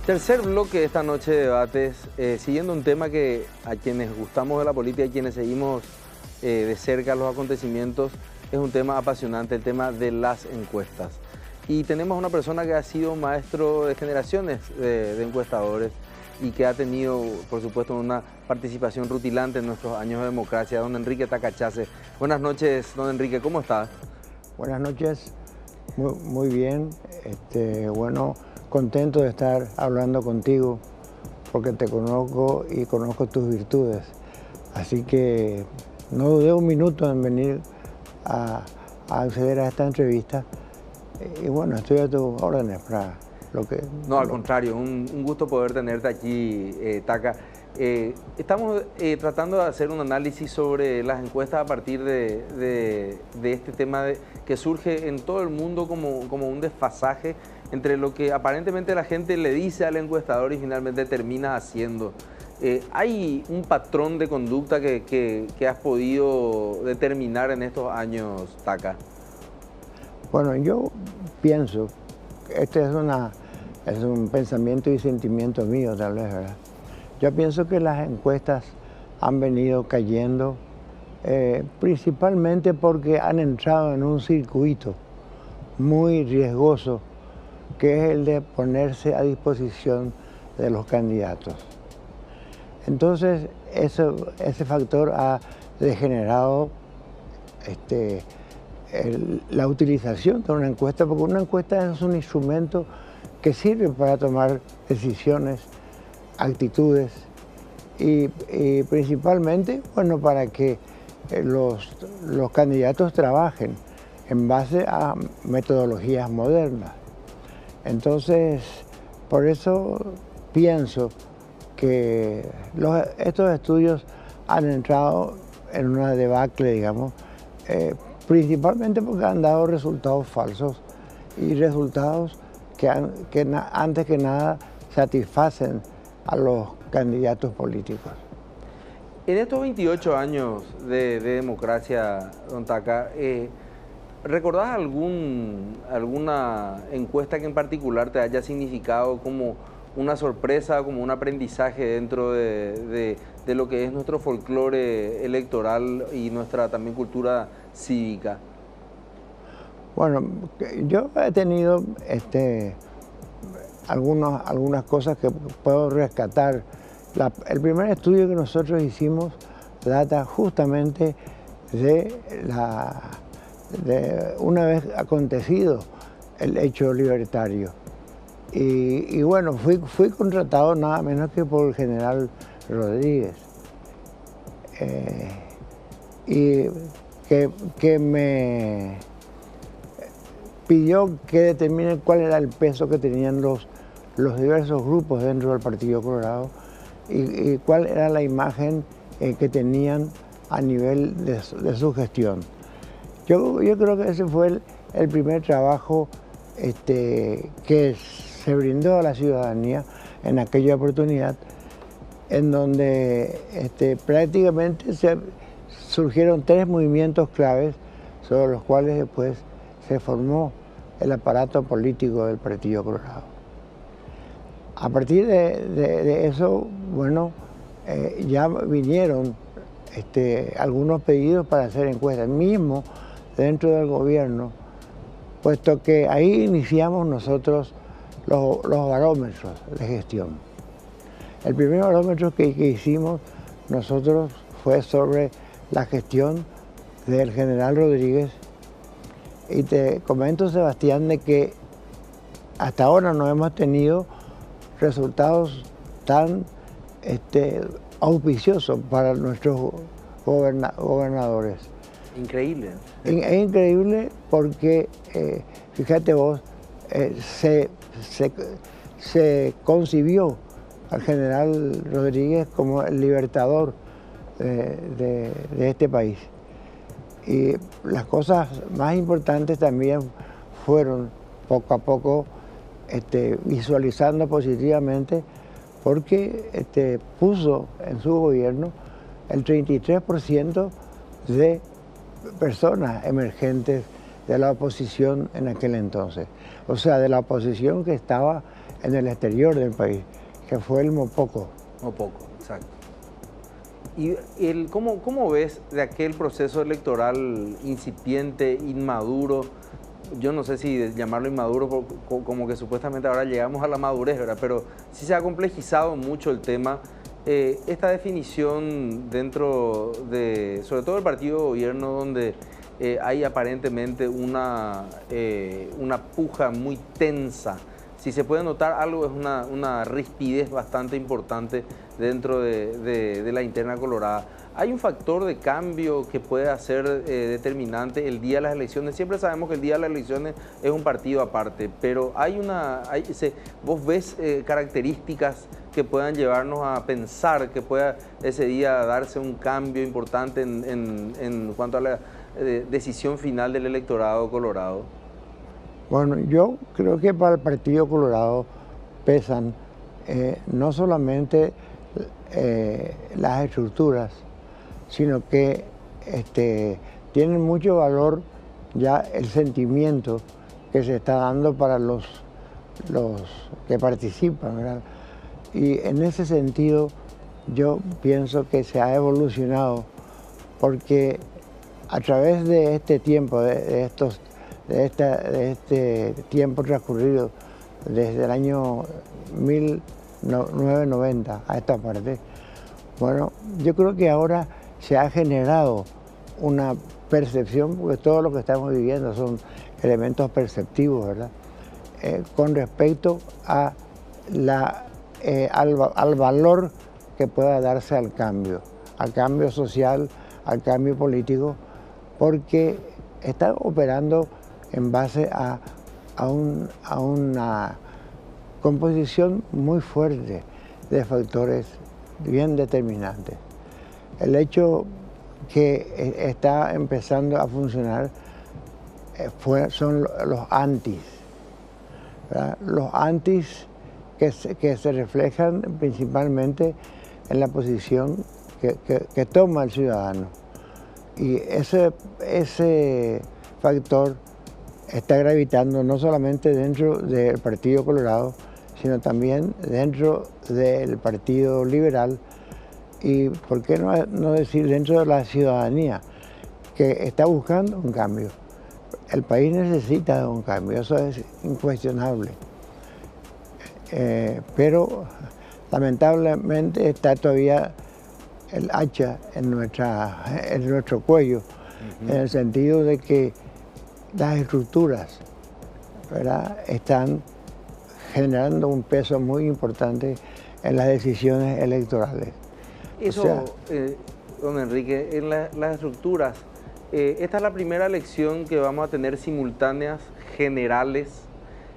Tercer bloque de esta noche de debates, siguiendo un tema que a quienes gustamos de la política y quienes seguimos de cerca los acontecimientos, es un tema apasionante, el tema de las encuestas. Y tenemos una persona que ha sido maestro de generaciones de encuestadores y que ha tenido, por supuesto, una participación rutilante en nuestros años de democracia, don Enrique Tacachase. Buenas noches, don Enrique, ¿cómo está? Buenas noches, muy bien, bueno, contento de estar hablando contigo porque te conozco y conozco tus virtudes. Así que no dudé un minuto en venir a acceder a esta entrevista y bueno, estoy a tus órdenes para lo que... No, al contrario, un gusto poder tenerte aquí, Taca. Estamos tratando de hacer un análisis sobre las encuestas a partir de este tema que surge en todo el mundo como un desfasaje entre lo que aparentemente la gente le dice al encuestador y finalmente termina haciendo. ¿Hay un patrón de conducta que has podido determinar en estos años, Taca? Bueno, yo pienso, este es un pensamiento y sentimiento mío tal vez, ¿verdad? Yo pienso que las encuestas han venido cayendo principalmente porque han entrado en un circuito muy riesgoso que es el de ponerse a disposición de los candidatos. Entonces, ese factor ha degenerado la utilización de una encuesta, porque una encuesta es un instrumento que sirve para tomar decisiones, actitudes y principalmente, bueno, para que los candidatos trabajen en base a metodologías modernas. Entonces, por eso pienso que estos estudios han entrado en una debacle, digamos, principalmente porque han dado resultados falsos y resultados que antes que nada satisfacen a los candidatos políticos. En estos 28 años de democracia, don Taca, ¿recordás alguna encuesta que en particular te haya significado como una sorpresa, como un aprendizaje dentro de lo que es nuestro folclore electoral y nuestra también cultura cívica? Bueno, yo he tenido algunas cosas que puedo rescatar. El primer estudio que nosotros hicimos data justamente de una vez acontecido el hecho libertario. Y bueno, fui contratado nada menos que por el general Rodríguez. Y que me pidió que determine cuál era el peso que tenían los diversos grupos dentro del Partido Colorado y cuál era la imagen que tenían a nivel de su gestión. Yo creo que ese fue el primer trabajo que se brindó a la ciudadanía en aquella oportunidad, en donde prácticamente surgieron tres movimientos claves sobre los cuales después se formó el aparato político del Partido Colorado. A partir de eso, bueno, ya vinieron algunos pedidos para hacer encuestas, mismo dentro del gobierno, puesto que ahí iniciamos nosotros los barómetros de gestión. El primer barómetro que hicimos nosotros fue sobre la gestión del general Rodríguez. Y te comento, Sebastián, de que hasta ahora no hemos tenido resultados tan auspiciosos para nuestros gobernadores. Increíble. Es increíble porque, fíjate vos, se concibió al general Rodríguez como el libertador de este país. Y las cosas más importantes también fueron poco a poco visualizando positivamente porque puso en su gobierno el 33% de personas emergentes de la oposición en aquel entonces. O sea, de la oposición que estaba en el exterior del país, que fue el Mopoco. Mopoco, exacto. ¿Y cómo ves de aquel proceso electoral incipiente, inmaduro? Yo no sé si llamarlo inmaduro, como que supuestamente ahora llegamos a la madurez, ¿verdad? Pero sí se ha complejizado mucho el tema. Esta definición dentro de, sobre todo el partido de gobierno, donde hay aparentemente una puja muy tensa. Si se puede notar algo, es una rispidez bastante importante dentro de la interna colorada. ¿Hay un factor de cambio que puede ser determinante el día de las elecciones? Siempre sabemos que el día de las elecciones es un partido aparte, pero ¿vos ves características que puedan llevarnos a pensar que pueda ese día darse un cambio importante en cuanto a la decisión final del electorado colorado? Bueno, yo creo que para el Partido Colorado pesan no solamente las estructuras, sino que tienen mucho valor ya el sentimiento que se está dando para los que participan, ¿verdad? Y en ese sentido yo pienso que se ha evolucionado porque a través de este tiempo, de este tiempo transcurrido desde el año 1990 a esta parte, bueno, yo creo que ahora se ha generado una percepción, porque todo lo que estamos viviendo son elementos perceptivos, ¿verdad? Con respecto a al valor que pueda darse al cambio social, al cambio político, porque está operando en base a una composición muy fuerte de factores bien determinantes. El hecho que está empezando a funcionar son los antis, ¿verdad? Los antis que se reflejan principalmente en la posición que toma el ciudadano. Y ese factor está gravitando no solamente dentro del Partido Colorado, sino también dentro del Partido Liberal y, ¿por qué no decir, dentro de la ciudadanía, que está buscando un cambio? El país necesita un cambio, eso es incuestionable. Pero lamentablemente está todavía el hacha en nuestro cuello, en el sentido de que las estructuras, ¿verdad?, están generando un peso muy importante en las decisiones electorales. Eso, don Enrique, en las estructuras, esta es la primera elección que vamos a tener simultáneas generales.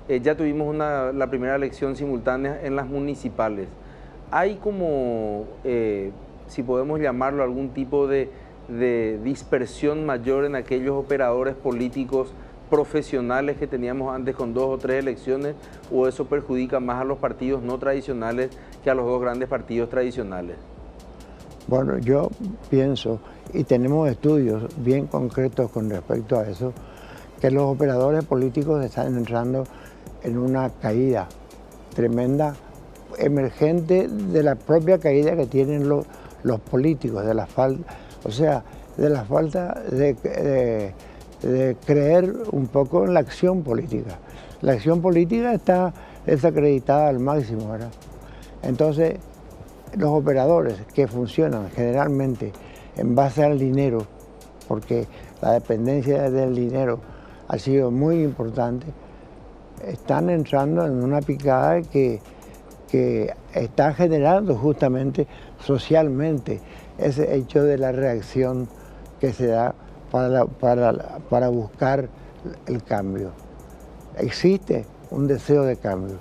Ya tuvimos la primera elección simultánea en las municipales. ¿Hay como, si podemos llamarlo, algún tipo de dispersión mayor en aquellos operadores políticos profesionales que teníamos antes con 2 o 3 elecciones, o eso perjudica más a los partidos no tradicionales que a los 2 grandes partidos tradicionales? Bueno, yo pienso, y tenemos estudios bien concretos con respecto a eso, que los operadores políticos están entrando en una caída tremenda, emergente de la propia caída que tienen los políticos, de la falta de creer un poco en la acción política. La acción política está desacreditada al máximo, ¿verdad? Entonces, los operadores que funcionan generalmente en base al dinero, porque la dependencia del dinero ha sido muy importante, están entrando en una picada que está generando justamente socialmente ese hecho de la reacción que se da para buscar el cambio. Existe un deseo de cambio,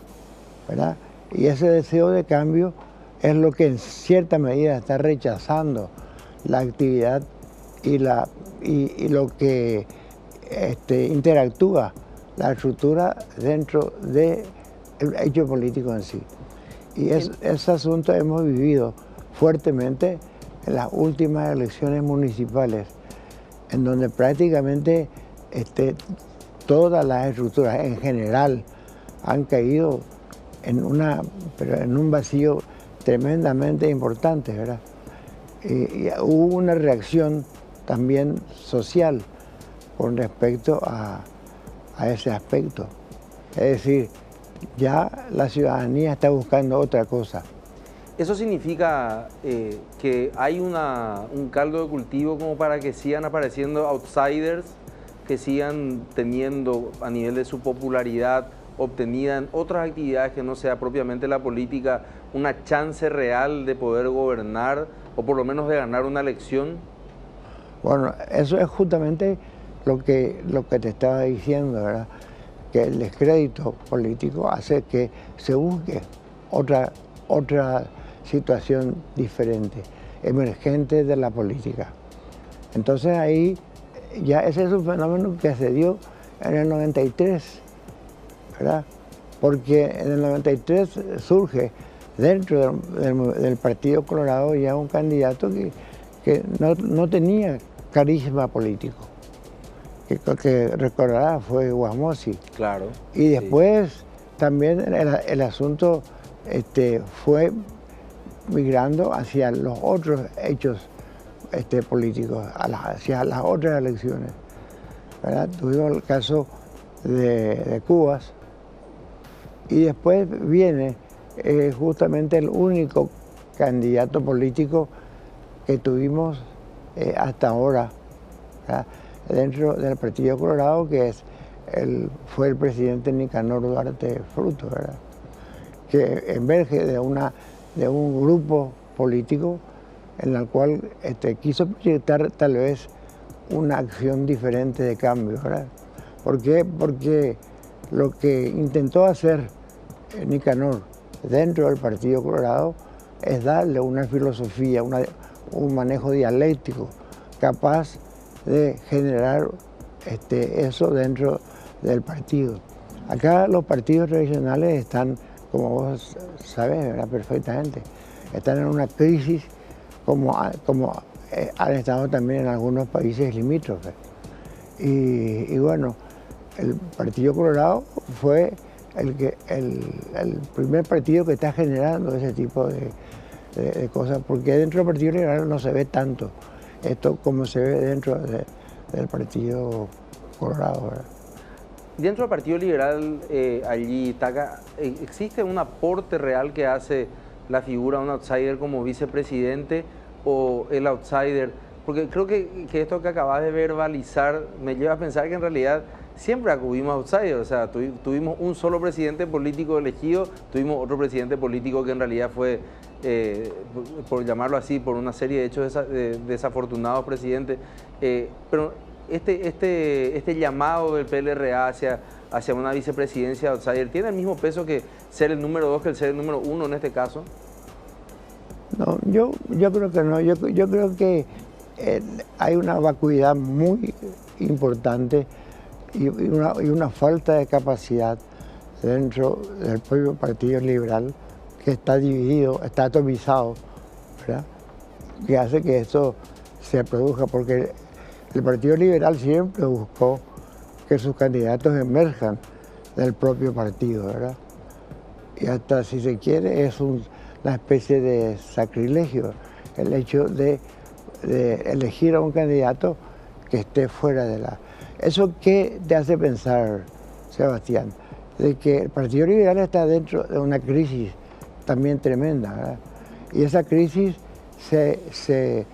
¿verdad? Y ese deseo de cambio es lo que en cierta medida está rechazando la actividad y lo que interactúa la estructura dentro del hecho político en sí. Y ese asunto hemos vivido fuertemente en las últimas elecciones municipales, en donde prácticamente todas las estructuras en general han caído pero en un vacío tremendamente importante, ¿verdad? Y hubo una reacción también social con respecto a ese aspecto. Es decir, ya la ciudadanía está buscando otra cosa. ¿Eso significa que hay un caldo de cultivo como para que sigan apareciendo outsiders, que sigan teniendo a nivel de su popularidad obtenida en otras actividades que no sea propiamente la política, una chance real de poder gobernar o por lo menos de ganar una elección? Bueno, eso es justamente lo que te estaba diciendo, ¿verdad? Que el descrédito político hace que se busque otra situación diferente, emergente de la política. Entonces ahí ya ese es un fenómeno que se dio en el 93, ¿verdad? Porque en el 93 surge dentro del Partido Colorado ya un candidato que no tenía carisma político, que recordará fue Guamosi. Claro. Y después también el asunto fue migrando hacia los otros hechos políticos, hacia las otras elecciones, ¿verdad? Tuvimos el caso de Cubas y después viene justamente el único candidato político que tuvimos hasta ahora, ¿verdad? Dentro del Partido Colorado, que fue el presidente Nicanor Duarte Fruto, ¿verdad? Que emerge de un grupo político en el cual quiso proyectar tal vez una acción diferente de cambio, ¿verdad? ¿Por qué? Porque lo que intentó hacer Nicanor dentro del Partido Colorado es darle una filosofía, un manejo dialéctico capaz de generar eso dentro del partido. Acá los partidos tradicionales están, como vos sabés, ¿verdad? Perfectamente, están en una crisis como han estado también en algunos países limítrofes. Y bueno, el Partido Colorado fue el primer partido que está generando ese tipo de cosas, porque dentro del Partido Liberal no se ve tanto esto como se ve dentro del Partido Colorado, ¿verdad? Dentro del Partido Liberal, allí, Taca, ¿existe un aporte real que hace la figura de un outsider como vicepresidente o el outsider? Porque creo que esto que acabas de verbalizar me lleva a pensar que en realidad siempre acudimos a outsiders. O sea, tuvimos un solo presidente político elegido, tuvimos otro presidente político que en realidad fue, por llamarlo así, por una serie de hechos desafortunados presidentes. Pero este llamado del PLRA hacia una vicepresidencia outsider, ¿tiene el mismo peso que ser el número 2 que el ser el número 1 en este caso? No, yo creo que no. Yo creo que hay una vacuidad muy importante y una falta de capacidad dentro del propio Partido Liberal, que está dividido, está atomizado, ¿verdad? Que hace que esto se produzca, porque el Partido Liberal siempre buscó que sus candidatos emerjan del propio partido, ¿verdad? Y hasta, si se quiere, es una especie de sacrilegio el hecho de elegir a un candidato que esté fuera de la... ¿Eso qué te hace pensar, Sebastián? De que el Partido Liberal está dentro de una crisis también tremenda, ¿verdad? Y esa crisis se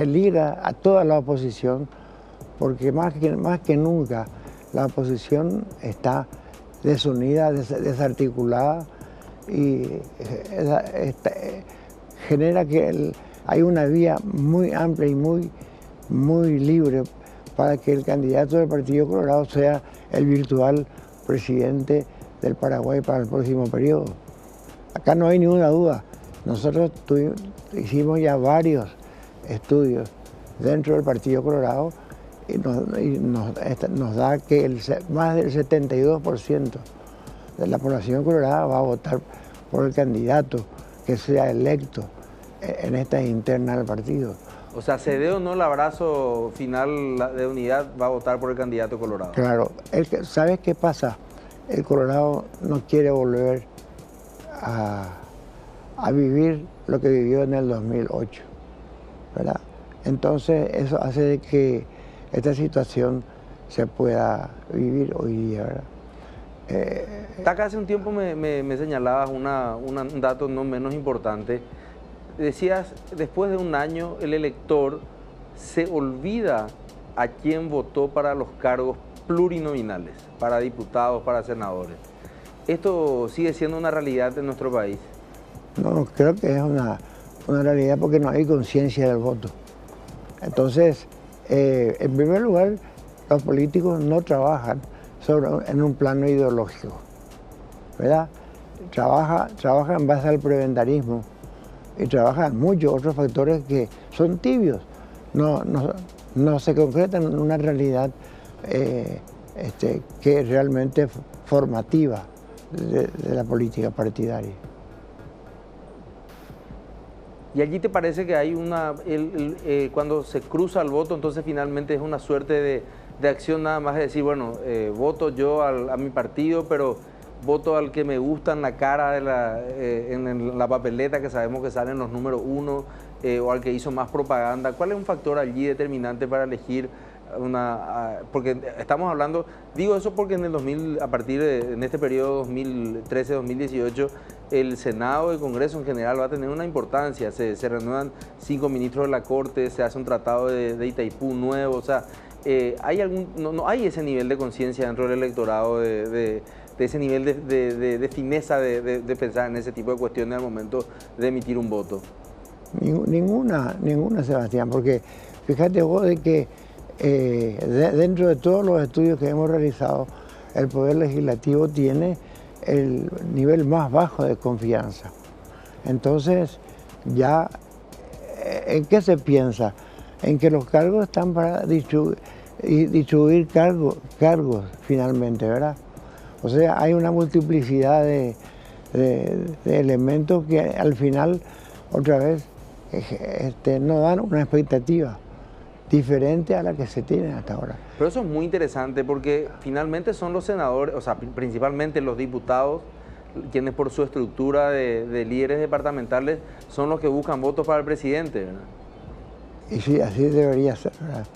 liga a toda la oposición, porque más que nunca la oposición está desunida, desarticulada, y genera que hay una vía muy amplia y muy libre para que el candidato del Partido Colorado sea el virtual presidente del Paraguay para el próximo periodo. Acá no hay ninguna duda. Nosotros hicimos ya varios estudios dentro del Partido Colorado y nos da que más del 72% de la población colorada va a votar por el candidato que sea electo en estas internas del partido. O sea, se dé o no el abrazo final de unidad, va a votar por el candidato colorado. Claro. ¿Sabes qué pasa? el Colorado no quiere volver a vivir lo que vivió en el 2008, ¿verdad? Entonces eso hace de que esta situación se pueda vivir hoy día, ¿verdad? Taca, hace un tiempo me señalabas un dato no menos importante. Decías, después de un año el elector se olvida a quién votó para los cargos plurinominales, para diputados, para senadores. ¿Esto sigue siendo una realidad en nuestro país? No, creo que es una realidad porque no hay conciencia del voto. Entonces, en primer lugar, los políticos no trabajan en un plano ideológico, ¿verdad? Trabaja en base al preventarismo y trabajan muchos otros factores que son tibios, no se concretan en una realidad que es realmente formativa de la política partidaria. ¿Y allí te parece que hay cuando se cruza el voto, entonces finalmente es una suerte de acción nada más de decir, bueno, voto yo a mi partido, pero voto al que me gusta en la cara en la papeleta que sabemos que salen los números 1, o al que hizo más propaganda? ¿Cuál es un factor allí determinante para elegir porque estamos hablando, digo eso porque en este periodo 2013-2018, el Senado y el Congreso en general va a tener una importancia, se renuevan 5 ministros de la Corte, se hace un tratado de Itaipú nuevo, o sea, no hay ese nivel de conciencia dentro del electorado, de ese nivel de fineza de pensar en ese tipo de cuestiones al momento de emitir un voto. Ninguna, Sebastián, porque fíjate vos de que dentro de todos los estudios que hemos realizado, el Poder Legislativo tiene el nivel más bajo de confianza. Entonces, ya, ¿en qué se piensa? En que los cargos están para distribuir cargos finalmente, ¿verdad? O sea, hay una multiplicidad de elementos que al final, otra vez, no dan una expectativa diferente a la que se tiene hasta ahora. Pero eso es muy interesante porque finalmente son los senadores, o sea, principalmente los diputados, quienes por su estructura de líderes departamentales son los que buscan votos para el presidente, ¿verdad? Y sí, así debería ser, ¿verdad?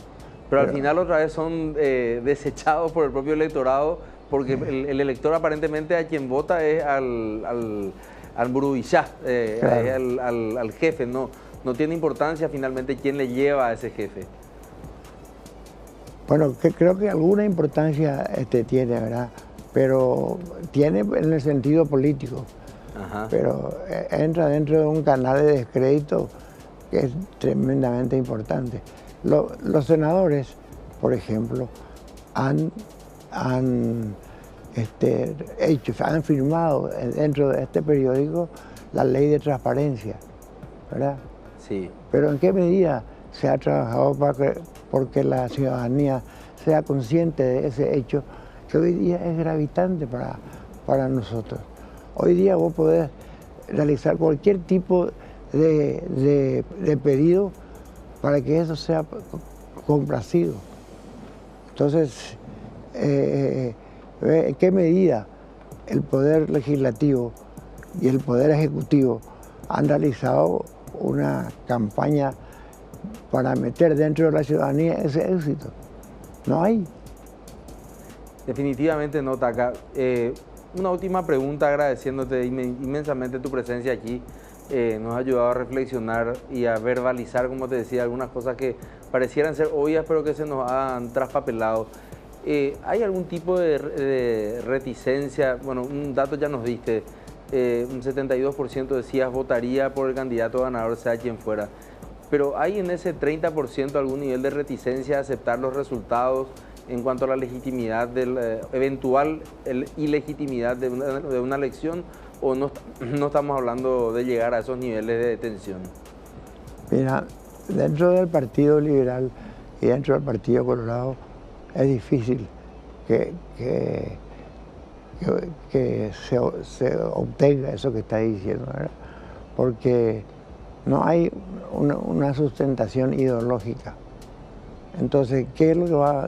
Pero al final otra vez son desechados por el propio electorado porque el elector aparentemente a quien vota es al burubillá, claro, al jefe, no tiene importancia finalmente quién le lleva a ese jefe. Bueno, creo que alguna importancia tiene, ¿verdad? Pero tiene en el sentido político. Ajá. Pero entra dentro de un canal de descrédito que es tremendamente importante. Los senadores, por ejemplo, han firmado dentro de este periódico la ley de transparencia, ¿verdad? Sí. Pero ¿en qué medida se ha trabajado porque la ciudadanía sea consciente de ese hecho que hoy día es gravitante para nosotros? Hoy día vos podés realizar cualquier tipo de pedido para que eso sea complacido. Entonces, ¿en qué medida el Poder Legislativo y el Poder Ejecutivo han realizado una campaña para meter dentro de la ciudadanía ese éxito? No hay. Definitivamente no, Taca. Una última pregunta, agradeciéndote inmensamente tu presencia aquí. Nos ha ayudado a reflexionar y a verbalizar, como te decía, algunas cosas que parecieran ser obvias, pero que se nos han traspapelado. ¿Hay algún tipo de reticencia? Bueno, un dato ya nos diste, un 72% decías votaría por el candidato ganador, sea quien fuera. Pero ¿hay en ese 30% algún nivel de reticencia a aceptar los resultados en cuanto a la legitimidad, eventual ilegitimidad de una elección? ¿O no estamos hablando de llegar a esos niveles de tensión? Mira, dentro del Partido Liberal y dentro del Partido Colorado es difícil que se obtenga eso que está diciendo, ¿verdad? Porque no hay una sustentación ideológica. Entonces, ¿qué es lo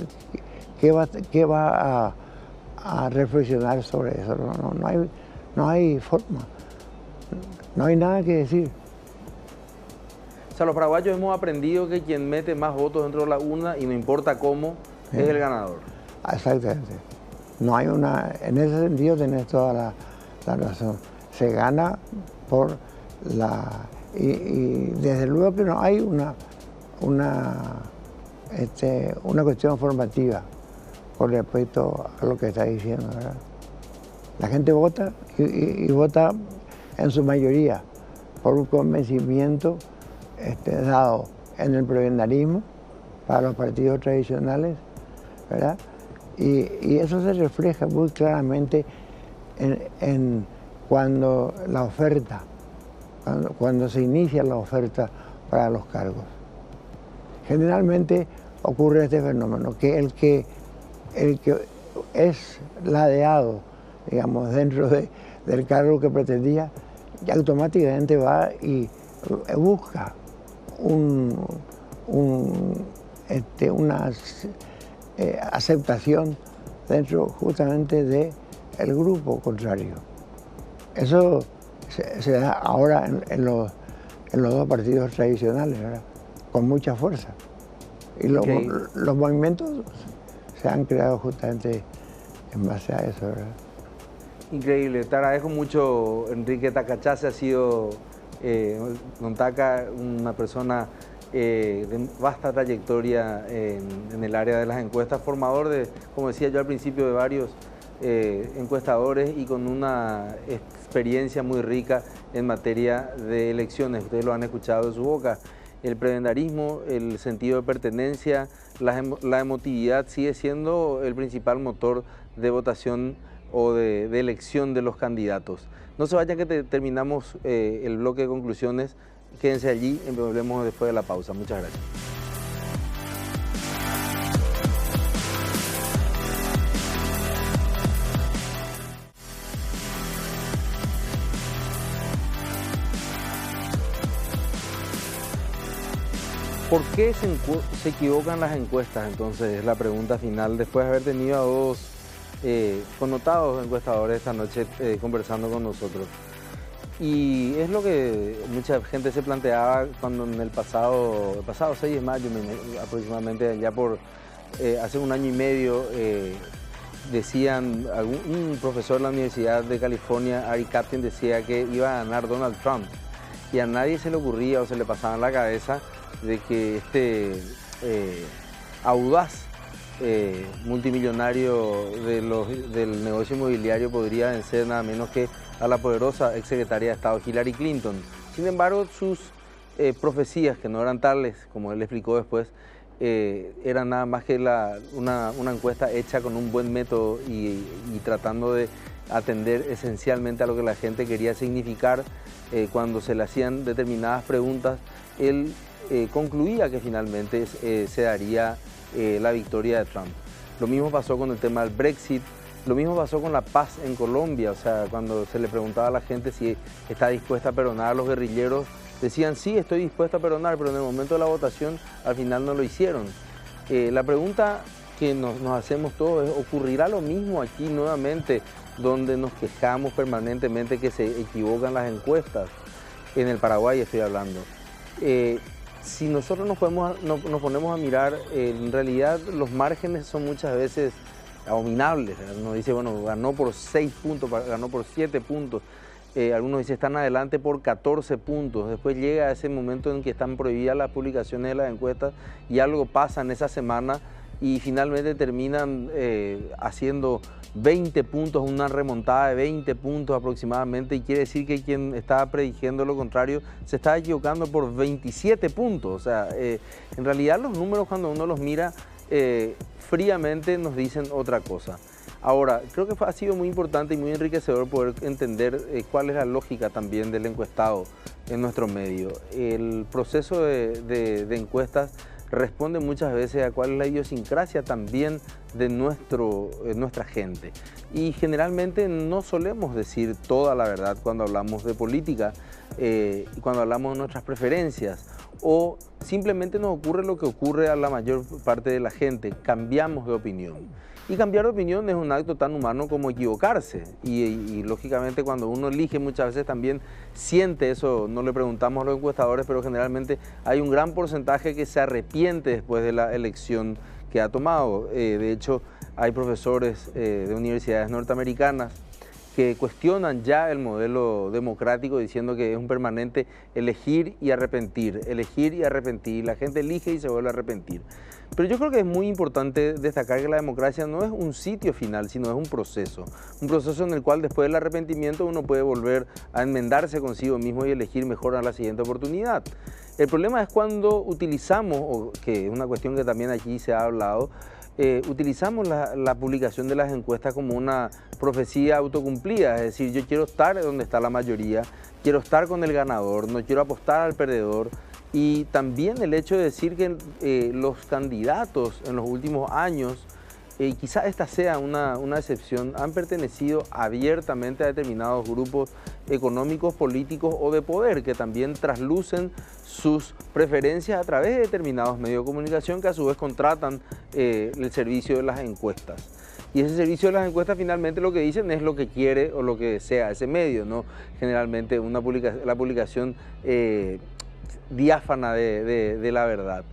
que va a reflexionar sobre eso. No hay forma, no hay nada que decir. O sea, los paraguayos hemos aprendido que quien mete más votos dentro de la urna, y no importa cómo, es el ganador. Exactamente. No hay una, en ese sentido tenés toda la razón. Se gana por la... Y desde luego que no hay una cuestión formativa con respecto a lo que está diciendo, ¿verdad? La gente vota y vota en su mayoría por un convencimiento dado en el prebendarismo para los partidos tradicionales, ¿verdad? Y eso se refleja muy claramente en cuando la oferta, cuando se inicia la oferta para los cargos. Generalmente ocurre este fenómeno, que el que es ladeado, digamos, dentro del cargo que pretendía, y automáticamente va y busca una aceptación dentro justamente del grupo contrario. Eso se da ahora en los dos partidos tradicionales, ¿verdad? Con mucha fuerza. Y los movimientos se han creado justamente en base a eso, ¿verdad? Increíble, te agradezco mucho, Enrique Tacachase. Ha sido, don Taca, una persona de vasta trayectoria en el área de las encuestas, formador de, como decía yo al principio, de varios encuestadores, y con una experiencia muy rica en materia de elecciones. Ustedes lo han escuchado de su boca. El prebendarismo, el sentido de pertenencia, la emotividad sigue siendo el principal motor de votación o de elección de los candidatos. No se vayan, que terminamos el bloque de conclusiones. Quédense allí y volvemos después de la pausa. Muchas gracias. ¿Por qué se equivocan las encuestas? Entonces, es la pregunta final, después de haber tenido a dos connotados encuestadores esta noche conversando con nosotros. Y es lo que mucha gente se planteaba cuando en el pasado 6 de mayo, aproximadamente, ya por hace un año y medio, decían, un profesor de la Universidad de California, Ari Kaplan, decía que iba a ganar Donald Trump. Y a nadie se le ocurría o se le pasaba en la cabeza de que este audaz multimillonario del negocio inmobiliario podría vencer nada menos que a la poderosa exsecretaria de Estado Hillary Clinton. Sin embargo, sus profecías, que no eran tales, como él explicó después, eran nada más que una encuesta hecha con un buen método y tratando de atender esencialmente a lo que la gente quería significar cuando se le hacían determinadas preguntas. Él concluía que finalmente se daría la victoria de Trump. Lo mismo pasó con el tema del Brexit, lo mismo pasó con la paz en Colombia. O sea, cuando se le preguntaba a la gente si está dispuesta a perdonar a los guerrilleros, decían sí, estoy dispuesto a perdonar, pero en el momento de la votación al final no lo hicieron. La pregunta que nos hacemos todos es, ¿ocurrirá lo mismo aquí nuevamente, donde nos quejamos permanentemente que se equivocan las encuestas? En el Paraguay estoy hablando. Si nosotros nos ponemos a mirar, en realidad los márgenes son muchas veces abominables. Uno dice, bueno, ganó por 6 puntos, ganó por 7 puntos. Algunos dicen, están adelante por 14 puntos. Después llega ese momento en que están prohibidas las publicaciones de las encuestas y algo pasa en esa semana y finalmente terminan haciendo 20 puntos, una remontada de 20 puntos aproximadamente, y quiere decir que quien estaba prediciendo lo contrario se estaba equivocando por 27 puntos. O sea, en realidad los números, cuando uno los mira fríamente, nos dicen otra cosa. Ahora, creo que ha sido muy importante y muy enriquecedor poder entender cuál es la lógica también del encuestado en nuestro medio. El proceso de encuestas responde muchas veces a cuál es la idiosincrasia también de nuestra gente. Y generalmente no solemos decir toda la verdad cuando hablamos de política y cuando hablamos de nuestras preferencias, o simplemente nos ocurre lo que ocurre a la mayor parte de la gente, cambiamos de opinión. Y cambiar de opinión es un acto tan humano como equivocarse. Y lógicamente cuando uno elige muchas veces también siente eso, no le preguntamos a los encuestadores, pero generalmente hay un gran porcentaje que se arrepiente después de la elección que ha tomado. De hecho, hay profesores de universidades norteamericanas que cuestionan ya el modelo democrático diciendo que es un permanente elegir y arrepentir, elegir y arrepentir. La gente elige y se vuelve a arrepentir. Pero yo creo que es muy importante destacar que la democracia no es un sitio final, sino es un proceso en el cual después del arrepentimiento uno puede volver a enmendarse consigo mismo y elegir mejor a la siguiente oportunidad. El problema es cuando utilizamos, que es una cuestión que también aquí se ha hablado, utilizamos la publicación de las encuestas como una profecía autocumplida, es decir, yo quiero estar donde está la mayoría, quiero estar con el ganador, no quiero apostar al perdedor. Y también el hecho de decir que los candidatos en los últimos años, quizá esta sea una excepción, han pertenecido abiertamente a determinados grupos económicos, políticos o de poder, que también traslucen sus preferencias a través de determinados medios de comunicación que a su vez contratan el servicio de las encuestas. Y ese servicio de las encuestas finalmente lo que dicen es lo que quiere o lo que desea ese medio, ¿no? Generalmente la publicación diáfana de la verdad.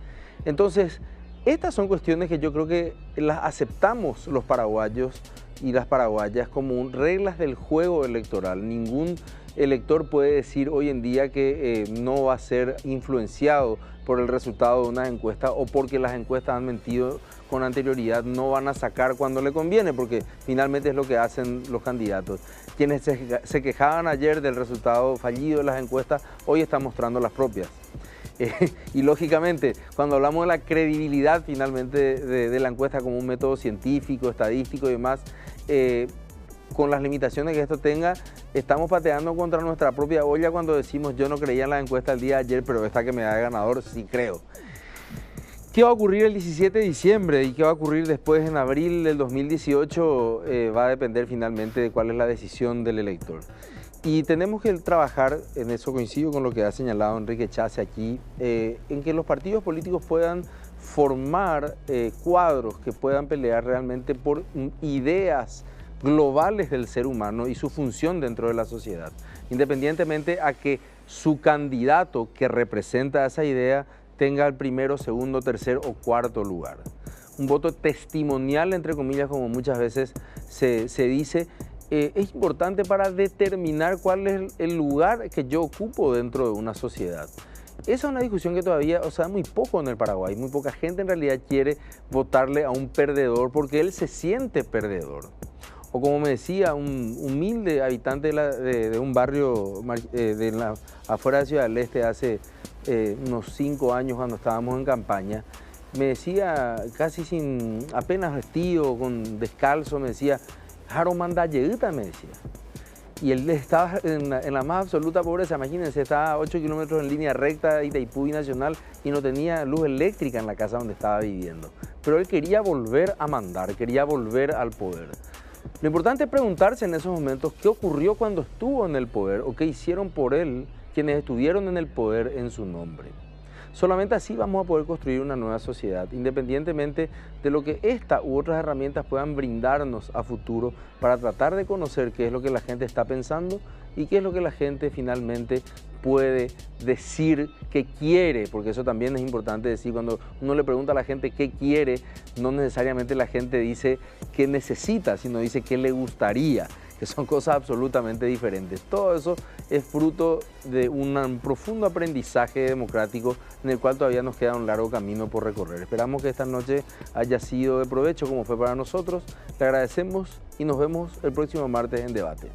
Entonces, estas son cuestiones que yo creo que las aceptamos los paraguayos y las paraguayas como reglas del juego electoral. Ningún elector puede decir hoy en día que no va a ser influenciado por el resultado de una encuesta o porque las encuestas han mentido con anterioridad, no van a sacar cuando le conviene, porque finalmente es lo que hacen los candidatos. Quienes se quejaban ayer del resultado fallido de las encuestas, hoy están mostrando las propias. Y lógicamente, cuando hablamos de la credibilidad finalmente de la encuesta como un método científico, estadístico y demás, con las limitaciones que esto tenga, estamos pateando contra nuestra propia olla cuando decimos yo no creía en la encuesta el día de ayer, pero esta que me da de ganador sí creo. ¿Qué va a ocurrir el 17 de diciembre y qué va a ocurrir después en abril del 2018? Va a depender finalmente de cuál es la decisión del elector. Y tenemos que trabajar, en eso coincido con lo que ha señalado Enrique Chase aquí, en que los partidos políticos puedan formar cuadros que puedan pelear realmente por ideas globales del ser humano y su función dentro de la sociedad, independientemente a que su candidato que representa esa idea tenga el primero, segundo, tercer o cuarto lugar. Un voto testimonial, entre comillas, como muchas veces se dice, es importante para determinar cuál es el lugar que yo ocupo dentro de una sociedad. Esa es una discusión que todavía se da muy poco en el Paraguay. Muy poca gente en realidad quiere votarle a un perdedor porque él se siente perdedor. O como me decía un humilde habitante de un barrio afuera de Ciudad del Este hace unos 5 años cuando estábamos en campaña, me decía casi apenas vestido, descalzo, me decía, Jaro manda yeguita, me decía. Y él estaba en la más absoluta pobreza, imagínense, estaba a 8 kilómetros en línea recta de Itaipú y Nacional y no tenía luz eléctrica en la casa donde estaba viviendo. Pero él quería volver a mandar, quería volver al poder. Lo importante es preguntarse en esos momentos qué ocurrió cuando estuvo en el poder o qué hicieron por él quienes estuvieron en el poder en su nombre. Solamente así vamos a poder construir una nueva sociedad, independientemente de lo que esta u otras herramientas puedan brindarnos a futuro para tratar de conocer qué es lo que la gente está pensando y qué es lo que la gente finalmente puede decir que quiere, porque eso también es importante decir. Cuando uno le pregunta a la gente qué quiere, no necesariamente la gente dice qué necesita, sino dice qué le gustaría, que son cosas absolutamente diferentes. Todo eso es fruto de un profundo aprendizaje democrático en el cual todavía nos queda un largo camino por recorrer. Esperamos que esta noche haya sido de provecho como fue para nosotros. Le agradecemos y nos vemos el próximo martes en Debate.